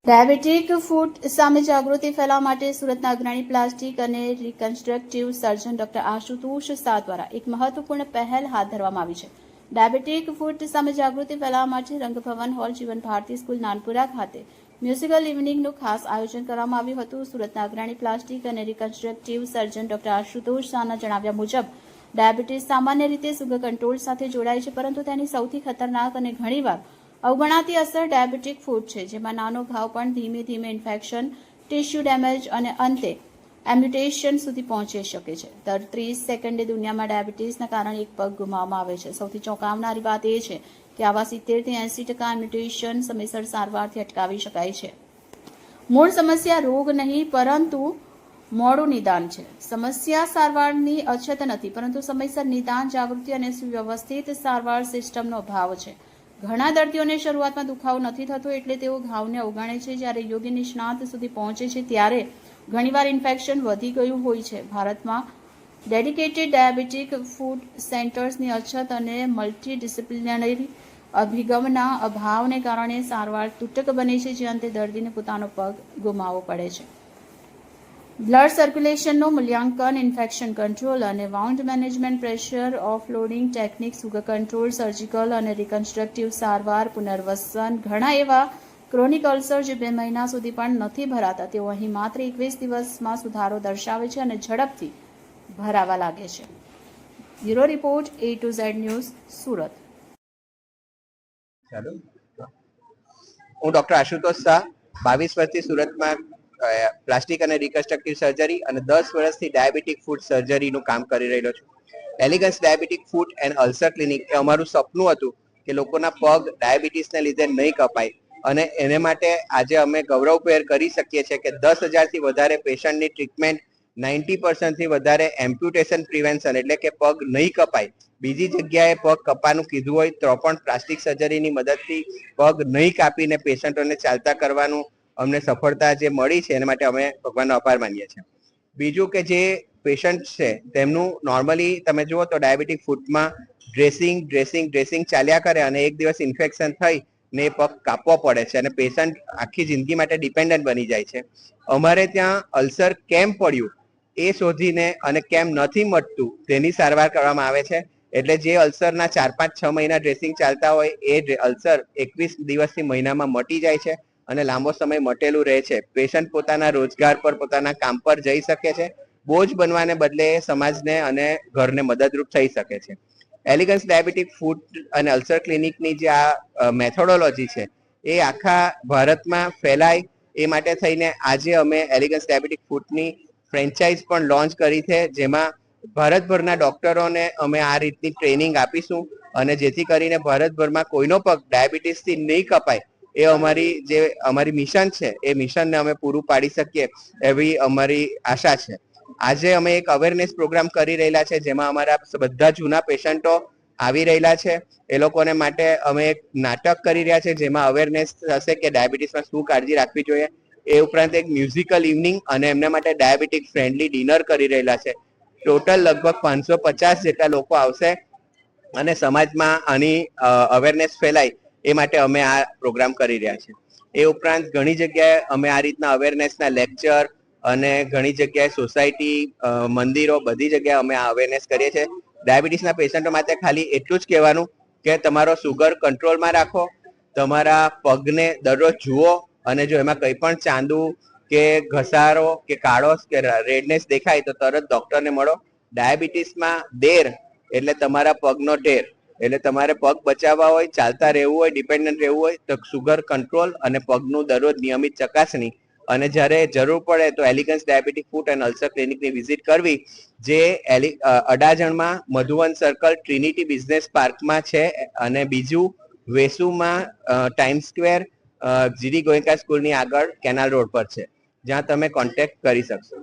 Diabetic food સામે જાગૃતિ ફેલાવવા માટે સુરતના અગ્રણી પ્લાસ્ટિક અને રિકન્સ્ટ્રક્ટિવ સર્જન ડોક્ટર આશુતોષ શાહ દ્વારા એક મહત્વપૂર્ણ પહેલ હાથ ધરવામાં આવી છે. ડાયાબિટીક ફૂડ સામે જાગૃતિ ફેલાવવા માટે રંગભવન હોલ જીવન ભારતી સ્કૂલ નાનપુરા ખાતે મ્યુઝિકલ ઇવનિંગનું ખાસ આયોજન કરવામાં આવ્યું હતું. સુરતના અગ્રણી પ્લાસ્ટિક અને રિકન્સ્ટ્રક્ટિવ સર્જન ડોક્ટર આશુતોષ શાહના જણાવ્યા મુજબ ડાયાબિટીસ સામાન્ય રીતે સુગર કંટ્રોલ સાથે જોડાય છે, પરંતુ તેની સૌથી ખતરનાક અને ઘણીવાર અવગણાતી અસર ડાયાબિટીક ફૂડ છે, જેમાં નાનો ઘાવ પણ ધીમે ધીમે ઇન્ફેક્શન, ટિશ્યુ ડેમેજ અને અંતે એમ્યુટેશન સુધી પહોંચી શકે છે. દર 30 સેકન્ડે દુનિયામાં ડાયાબિટીસના કારણે એક પગ ગુમાવવામાં આવે છે. સૌથી ચોંકાવનારી વાત એ છે કે આવા 70 થી 80% એમ્યુટેશન સમયસર સારવારથી અટકાવી શકાય છે. મૂળ સમસ્યા રોગ નહીં, પરંતુ મોડું નિદાન છે. સમસ્યા સારવારની અછત નથી, પરંતુ સમયસર નિદાન, જાગૃતિ અને સુવ્યવસ્થિત સારવાર સિસ્ટમનો અભાવ છે. ઘણા દર્દીઓને શરૂઆતમાં દુખાવો નથી થતો, એટલે તેઓ ઘાવને અવગણે છે. જ્યારે યોગ્ય નિષ્ણાત સુધી પહોંચે છે ત્યારે ઘણીવાર ઇન્ફેક્શન વધી ગયું હોય છે. ભારતમાં ડેડિકેટેડ ડાયાબિટીક ફૂડ સેન્ટર્સની અછત અને મલ્ટીડિસિપ્લિનરી અભિગમના અભાવને કારણે સારવાર તૂટક બને છે, જે અંતે દર્દીને પોતાનો પગ ગુમાવવો પડે છે. બ્લડ સર્ક્યુલેશનનું મૂલ્યાંકન, ઇન્ફેક્શન કંટ્રોલ અને wound management, pressure offloading technique, sugar control, surgical અને રિકન્સ્ટ્રક્ટિવ સારવાર, પુનર્વસન. ઘણા એવા ક્રોનિક અલ્સર જે 2 મહિના સુધી પણ નથી ભરાતા, તેઓ અહીં માત્ર 21 દિવસમાં સુધારો દર્શાવે છે અને ઝડપથી ભરાવા લાગે છે. Bureau report, A to Z news, Surat. હું ડોક્ટર આશુતોષ શાહ 22 વર્ષથી સુરતમાં પ્લાસ્ટિક અને રિકન્સ્ટ્રક્ટિવ સર્જરી અને 10 વર્ષથી ડાયાબિટીક ફૂડ સર્જરીનું કામ કરી રહ્યો છું. Elegance diabetic food and ulcer clinic એ અમારું સપનું હતું કે લોકોના પગ ડાયાબિટીસને લીધે નહીં કપાય, અને એને માટે આજે અમે ગૌરવભેર કરી શકીએ છીએ કે 10,000થી વધારે પેશન્ટની ટ્રીટમેન્ટ, 90% વધારે એમ્પ્યુટેશન પ્રિવેન્શન, એટલે કે પગ નહીં કપાય, બીજી જગ્યાએ પગ કપાનું કીધું હોય તો પણ પ્લાસ્ટિક સર્જરીની મદદથી પગ નહીં કાપીને પેશન્ટોને ચાલતા કરવાનું અમને સફળતા જે મળી છે, એના માટે અમે ભગવાનનો આભાર માનીએ છીએ. બીજું કે જે પેશન્ટ છે તેમનું નોર્મલી તમે જુઓ તો ડાયાબિટીક ફૂડમાં ડ્રેસિંગ ચાલ્યા કરે અને એક દિવસ ઇન્ફેક્શન થઈ ને એ પગ કાપવો પડે છે અને પેશન્ટ આખી જિંદગી માટે ડિપેન્ડન્ટ બની જાય છે. અમારે ત્યાં અલ્સર કેમ પડ્યું એ શોધીને અને કેમ નથી મટતું તેની સારવાર કરવામાં આવે છે. એટલે જે અલ્સરના 4, 5, 6 મહિના ડ્રેસિંગ ચાલતા હોય એ અલ્સર 21 દિવસથી મહિનામાં મટી જાય છે અને લાંબો સમય મટેલું રહે છે. પેશન્ટ પોતાના રોજગાર પર, પોતાના કામ પર જઈ શકે છે. બોજ બનવાને બદલે સમાજને અને ઘરને મદદરૂપ થઈ શકે છે. એલિગન્સ ડાયાબિટીક ફૂડ અને અલ્સર ક્લિનિકની જે આ મેથોડોલોજી છે એ આખા ભારતમાં ફેલાય એ માટે થઈને આજે અમે એલિગન્સ ડાયાબિટીક ફૂડની ફ્રેન્ચાઇઝ પણ લોન્ચ કરી છે, જેમાં ભારતભરના ડોક્ટરોને અમે આ રીતની ટ્રેનિંગ આપીશું અને જેથી કરીને ભારતભરમાં કોઈનો પગ ડાયાબિટીસથી નહીં કપાય એ અમારી મિશન છે, એ મિશનને અમે પૂરું પાડી શકીએ એવી અમારી આશા છે. આજે અમે એક અવેરનેસ પ્રોગ્રામ કરી રહેલા છે, જેમાં અમારા બધા જૂના પેશન્ટો આવી રહેલા છે. એ લોકોને માટે અમે એક નાટક કરી રહ્યા છે, જેમાં અવેરનેસ થશે કે ડાયાબિટીસમાં શું કાળજી રાખવી જોઈએ. એ ઉપરાંત એક મ્યુઝિકલ ઇવનિંગ અને એમના માટે ડાયાબિટીક ફ્રેન્ડલી ડિનર કરી રહેલા છે. ટોટલ લગભગ 550 જેટલા લોકો આવશે અને સમાજમાં આની અવેરનેસ ફેલાય એ માટે અમે આ પ્રોગ્રામ કરી રહ્યા છીએ. એ ઉપરાંત ઘણી જગ્યાએ અમે આ રીતના અવેરનેસના લેક્ચર અને ઘણી જગ્યાએ સોસાયટી, મંદિરો, બધી જગ્યાએ અમે આ અવેરનેસ કરીએ છીએ. ડાયાબિટીસના પેશન્ટો માટે ખાલી એટલું જ કહેવાનું કે તમારો સુગર કંટ્રોલમાં રાખો, તમારા પગને દરરોજ જુઓ અને જો એમાં કંઈ પણ ચાંદુ કે ઘસારો કે કાળો કે રેડનેસ દેખાય તો તરત ડોક્ટરને મળો. ડાયાબિટીસમાં ડેર એટલે તમારા પગનો ઢેર, એટલે તમારે પગ બચાવવા હોય, ચાલતા રહેવું હોય, ડિપેન્ડન્ટ રહેવું હોય તો સુગર કંટ્રોલ અને પગનું દરરોજ નિયમિત ચકાસણી, અને જ્યારે જરૂર પડે તો Elegance diabetic food and ulcer ક્લિનિકની વિઝિટ કરવી, જે અડાજણમાં મધુવન સર્કલ ટ્રિનિટી બિઝનેસ પાર્કમાં છે, અને બીજું વેસુમાં ટાઈમ સ્ક્વેર GD ગોયન્કા સ્કૂલની આગળ કેનાલ રોડ પર છે, જ્યાં તમે કોન્ટેક્ટ કરી શકશો.